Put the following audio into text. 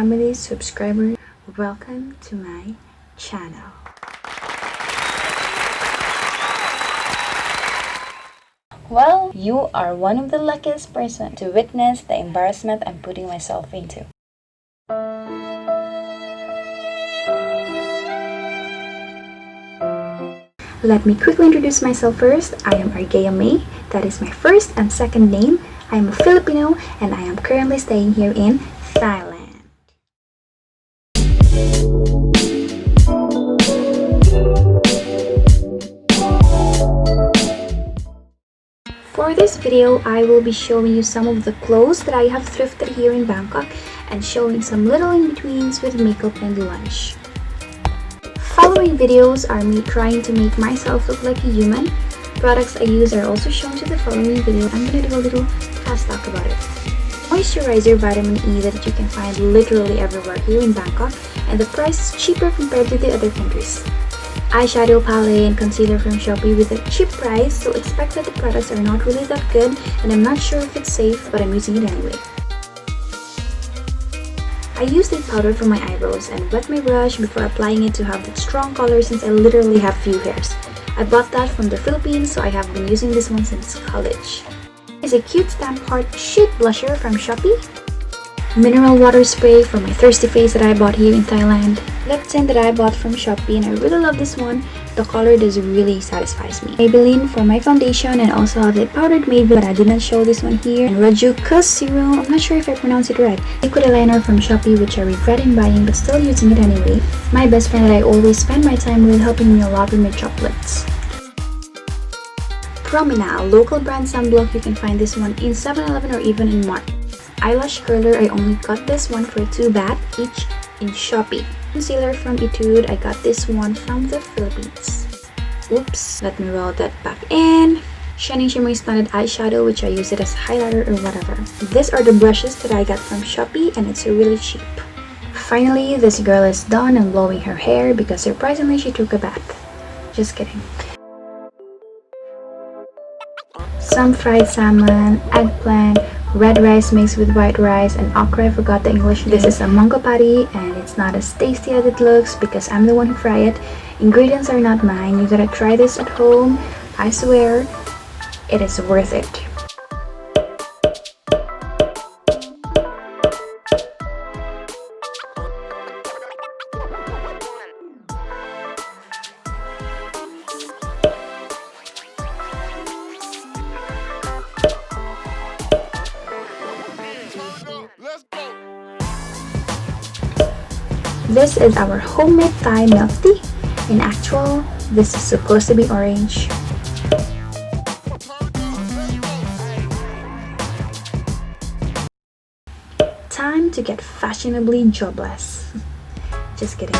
family, subscribers, welcome to my channel. Well, you are one of the luckiest person to witness the embarrassment I'm putting myself into. Let me quickly introduce myself first. I am Argeeyamie. That is my first and second name. I am a Filipino and I am currently staying here in Thailand. For this video, I will be showing you some of the clothes that I have thrifted here in Bangkok and showing some little in-betweens with makeup and lunch. Following videos are me trying to make myself look like a human. Products I use are also shown to the following video. I'm gonna do a little fast talk about it. Moisturizer vitamin E that you can find literally everywhere here in Bangkok, and the price is cheaper compared to the other countries. Eyeshadow palette and concealer from Shopee with a cheap price, so expect that the products are not really that good and I'm not sure if it's safe, but I'm using it anyway. I used a powder for my eyebrows and wet my brush before applying it to have that strong color since I literally have few hairs. I bought that from the Philippines, so I have been using this one since college. It's a cute stamp heart shaped blusher from Shopee. Mineral water spray for my thirsty face that I bought here in Thailand. Lip tint that I bought from Shopee and I really love this one. The color does really satisfies me. Maybelline for my foundation and also have a powdered Maybelline, but I did not show this one here. And Argeeya serum, I'm not sure if I pronounce it right. Liquid eyeliner from Shopee, which I regret in buying but still using it anyway. My best friend that I always spend my time with, helping me a lot with my chocolates. Promina, local brand sunblock. You can find this one in 7-Eleven or even in Mart. Eyelash curler, I only got this one for 2 baht each in Shopee. Concealer from Etude, I got this one from the Philippines. Oops, let me roll that back in. Shining Shimmering Stunted eyeshadow, which I use it as highlighter or whatever. These are the brushes that I got from Shopee and it's really cheap. Finally, this girl is done and blowing her hair because surprisingly she took a bath. Just kidding. Some fried salmon, eggplant, red rice mixed with white rice, and okra. I forgot the English name. This is a mango patty and it's not as tasty as it looks because I'm the one who fry it. Ingredients are not mine. You gotta try this at home. I swear, it is worth it. This is our homemade Thai milk tea. In actual, this is supposed to be orange. Time to get fashionably jobless. Just kidding.